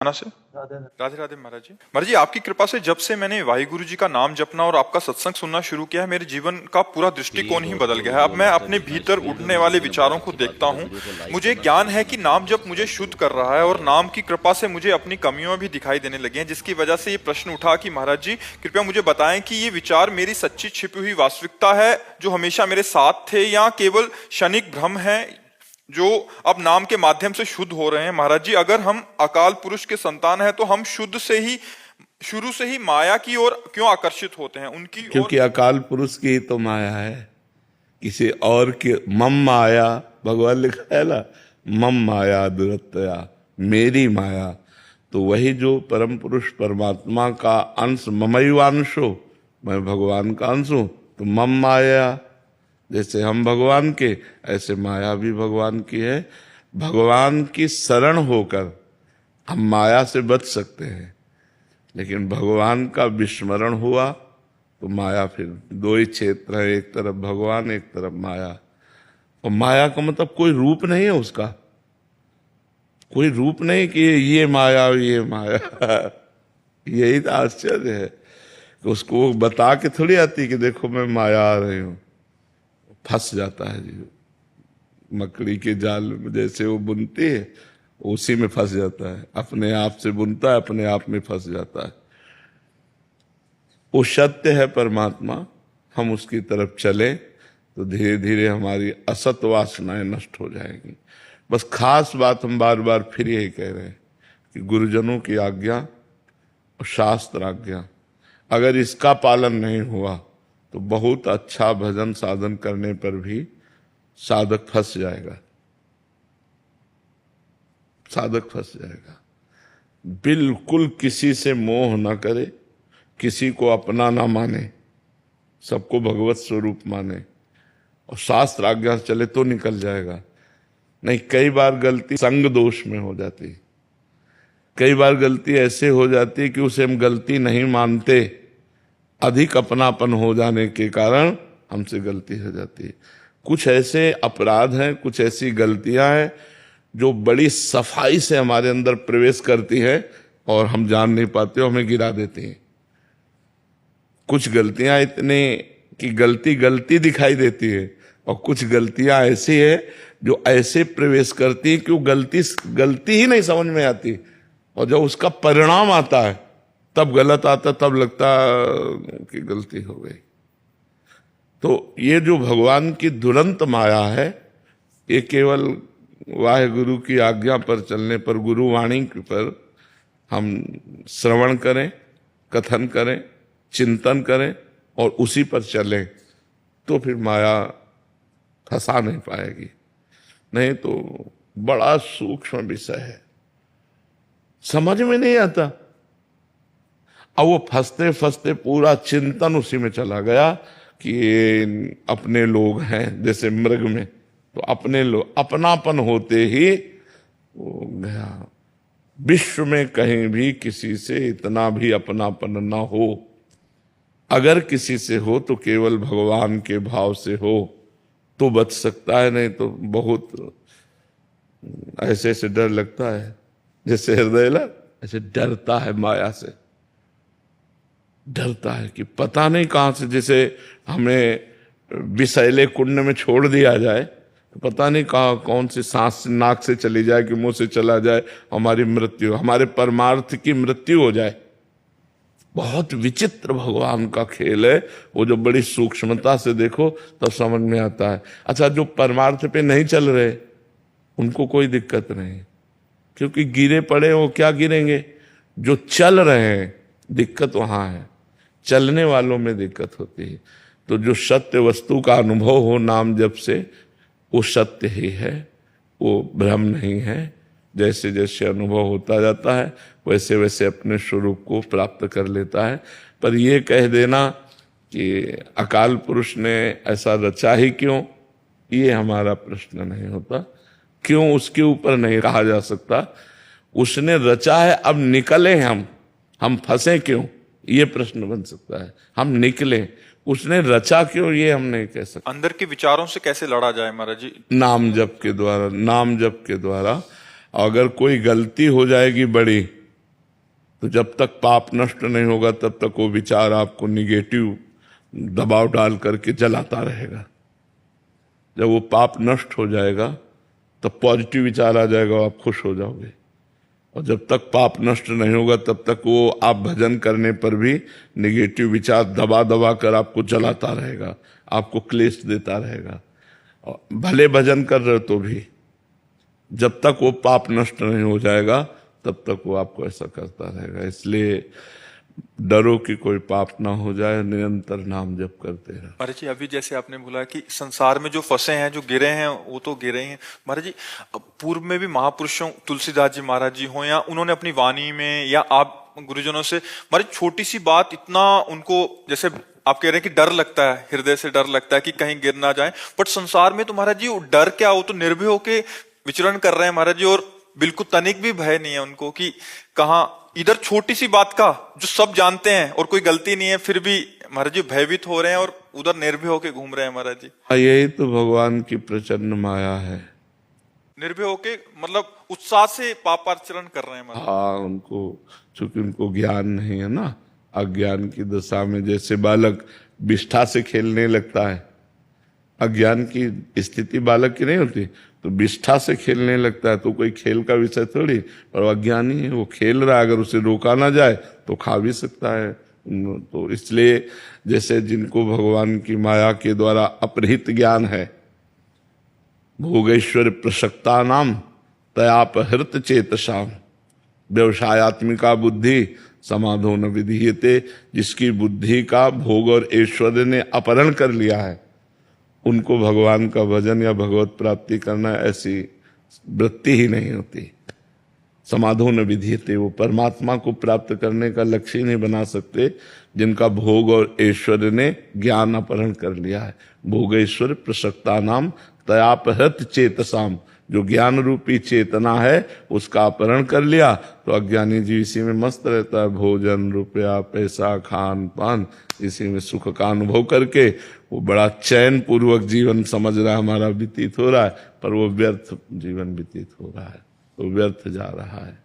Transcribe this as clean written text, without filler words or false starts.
खाना से राधे राधे महाराज जी। महाराज जी, आपकी कृपा से जब से मैंने वाहिगुरु जी का नाम जपना और आपका सत्संग सुनना शुरू किया है, मेरे जीवन का पूरा दृष्टिकोण ही बदल गया है। अब मैं अपने भीतर उठने वाले विचारों को देखता हूँ। मुझे ज्ञान है कि नाम जप मुझे शुद्ध कर रहा है और नाम की कृपा से मुझे अपनी कमियां भी दिखाई देने लगी हैं, जिसकी वजह से ये प्रश्न उठा कि महाराज जी कृपया मुझे बताएं कि ये विचार मेरी सच्ची छिपी हुई वास्तविकता है जो हमेशा मेरे साथ थे, या केवल क्षणिक भ्रम है जो अब नाम के माध्यम से शुद्ध हो रहे हैं। महाराज जी, अगर हम अकाल पुरुष के संतान हैं तो हम शुरू से ही माया की ओर क्यों आकर्षित होते हैं? उनकी क्योंकि अकाल पुरुष की तो माया है, किसी और के मम माया, भगवान लिखा है ना, मम माया दुरत्या, मेरी माया। तो वही जो परम पुरुष परमात्मा का अंश, ममैवांशो, मैं भगवान का अंश हूं, तो मम माया, जैसे हम भगवान के ऐसे माया भी भगवान की है। भगवान की शरण होकर हम माया से बच सकते हैं, लेकिन भगवान का विस्मरण हुआ तो माया, फिर दो ही क्षेत्र है, एक तरफ भगवान एक तरफ माया। और माया का मतलब कोई रूप नहीं है उसका, कोई रूप नहीं कि ये माया ये माया। यही तो आश्चर्य है कि उसको बता के थोड़ी आती कि देखो मैं माया आ रही हूं। फंस जाता है जी, मकड़ी के जाल में जैसे वो बुनती है उसी में फंस जाता है, अपने आप से बुनता है, अपने आप में फंस जाता है। वो सत्य है परमात्मा, हम उसकी तरफ चले तो धीरे धीरे हमारी असत वासनाएं नष्ट हो जाएंगी। बस खास बात हम बार बार फिर यही कह रहे हैं कि गुरुजनों की आज्ञा और शास्त्र आज्ञा, अगर इसका पालन नहीं हुआ तो बहुत अच्छा भजन साधन करने पर भी साधक फंस जाएगा, साधक फंस जाएगा। बिल्कुल किसी से मोह न करे, किसी को अपना ना माने, सबको भगवत स्वरूप माने और शास्त्र आज्ञा से चले तो निकल जाएगा। नहीं, कई बार गलती संग दोष में हो जाती, कई बार गलती ऐसे हो जाती कि उसे हम गलती नहीं मानते, अधिक अपनापन हो जाने के कारण हमसे गलती हो जाती है। कुछ ऐसे अपराध हैं, कुछ ऐसी गलतियां हैं जो बड़ी सफाई से हमारे अंदर प्रवेश करती है और हम जान नहीं पाते, हमें गिरा देती हैं। कुछ गलतियां इतने कि गलती गलती दिखाई देती है, और कुछ गलतियां ऐसी है जो ऐसे प्रवेश करती है कि वो गलती ही नहीं समझ में आती, और जब उसका परिणाम आता है तब गलत आता, तब लगता कि गलती हो गई। तो ये जो भगवान की दुरंत माया है, ये केवल वाहिगुरु की आज्ञा पर चलने पर, गुरुवाणी पर हम श्रवण करें, कथन करें, चिंतन करें और उसी पर चलें तो फिर माया फंसा नहीं पाएगी। नहीं तो बड़ा सूक्ष्म विषय है, समझ में नहीं आता। अब वो फंसते फंसते पूरा चिंतन उसी में चला गया कि ये अपने लोग हैं, जैसे मृग में, तो अपने लोग, अपनापन होते ही वो गया। विश्व में कहीं भी किसी से इतना भी अपनापन ना हो, अगर किसी से हो तो केवल भगवान के भाव से हो तो बच सकता है, नहीं तो बहुत ऐसे ऐसे डर लगता है, जैसे हृदय ना ऐसे डरता है, माया से डरता है कि पता नहीं कहां से, जैसे हमें विषैले कुंड में छोड़ दिया जाए तो पता नहीं कहां कौन सी सांस नाक से चली जाए कि मुंह से चला जाए, हमारी मृत्यु, हमारे परमार्थ की मृत्यु हो जाए। बहुत विचित्र भगवान का खेल है वो, जो बड़ी सूक्ष्मता से देखो तब समझ में आता है। अच्छा, जो परमार्थ पे नहीं चल रहे उनको कोई दिक्कत नहीं, क्योंकि गिरे पड़े वो क्या गिरेंगे, जो चल रहे हैं दिक्कत वहां है, चलने वालों में दिक्कत होती है। तो जो सत्य वस्तु का अनुभव हो नाम जप से, वो सत्य ही है, वो भ्रम नहीं है। जैसे जैसे अनुभव होता जाता है वैसे वैसे अपने स्वरूप को प्राप्त कर लेता है। पर ये कह देना कि अकाल पुरुष ने ऐसा रचा ही क्यों, ये हमारा प्रश्न नहीं होता। क्यों उसके ऊपर नहीं कहा जा सकता, उसने रचा है, अब निकले हम फंसे क्यों, ये प्रश्न बन सकता है। हम निकले, उसने रचा क्यों ये हम नहीं कह सकते। अंदर के विचारों से कैसे लड़ा जाए महाराज जी? नाम जप के द्वारा, नाम जप के द्वारा। अगर कोई गलती हो जाएगी बड़ी तो जब तक पाप नष्ट नहीं होगा तब तक वो विचार आपको निगेटिव दबाव डाल करके जलाता रहेगा। जब वो पाप नष्ट हो जाएगा तब पॉजिटिव विचार आ जाएगा, आप खुश हो जाओगे। और जब तक पाप नष्ट नहीं होगा तब तक वो आप भजन करने पर भी निगेटिव विचार दबा दबा कर आपको जलाता रहेगा, आपको क्लेश देता रहेगा। और भले भजन कर रहे हो तो भी जब तक वो पाप नष्ट नहीं हो जाएगा तब तक वो आपको ऐसा करता रहेगा। इसलिए डरो कि कोई पाप ना हो जाए, निरंतर नाम जप करते रहो। महाराज जी अभी जैसे आपने बोला कि संसार में जो फंसे हैं, जो गिरे हैं, वो तो गिरे ही हैं। महाराज जी पूर्व में भी महापुरुषों, तुलसीदास जी महाराज जी हो या उन्होंने अपनी वाणी में या आप गुरुजनों से, महाराज छोटी सी बात इतना उनको, जैसे आप कह रहे हैं कि डर लगता है, हृदय से डर लगता है कि कहीं गिर ना जाए, बट संसार में तो महाराज जी वो डर क्या, वो तो निर्भय होके विचरण कर रहे हैं महाराज जी, और बिल्कुल तनिक भी भय नहीं है उनको कि कहाँ इधर छोटी सी बात का जो सब जानते हैं और कोई गलती नहीं है फिर भी महाराज जी भयभीत हो रहे हैं और उधर निर्भय होके घूम रहे हैं महाराज जी। यही तो भगवान की प्रचंड माया है। निर्भय होके मतलब उत्साह से पापाचरण कर रहे हैं महाराज। हाँ, उनको चूंकि उनको ज्ञान नहीं है ना, अज्ञान की दशा में जैसे बालक विष्ठा से खेलने लगता है, अज्ञान की स्थिति बालक की नहीं होती, तो विष्ठा से खेलने लगता है, तो कोई खेल का विषय थोड़ी, और अज्ञानी है, वो खेल रहा है, अगर उसे रोका ना जाए तो खा भी सकता है। तो इसलिए जैसे जिनको भगवान की माया के द्वारा अपहृत ज्ञान है, भोगेश्वर प्रसक्ता नाम तयापहृत चेतसाम व्यवसायत्मिका बुद्धि समाधो न विधीयते, जिसकी बुद्धि का भोग और ऐश्वर्य ने अपहरण कर लिया है, उनको भगवान का भजन या भगवत प्राप्ति करना ऐसी वृत्ति ही नहीं होती। समाधो न विधीयते, वो परमात्मा को प्राप्त करने का लक्ष्य ही नहीं बना सकते जिनका भोग और ऐश्वर्य ने ज्ञान अपहरण कर लिया है। भोगेश्वर प्रसक्ता नाम तयापहृत चेतसाम, जो ज्ञान रूपी चेतना है उसका अपहरण कर लिया, तो अज्ञानी जीव इसी में मस्त रहता है, भोजन, रुपया, पैसा, खान पान, इसी में सुख का अनुभव करके वो बड़ा चैन पूर्वक जीवन समझ रहा है हमारा व्यतीत हो रहा है, पर वो व्यर्थ जीवन व्यतीत हो रहा है, वो व्यर्थ जा रहा है।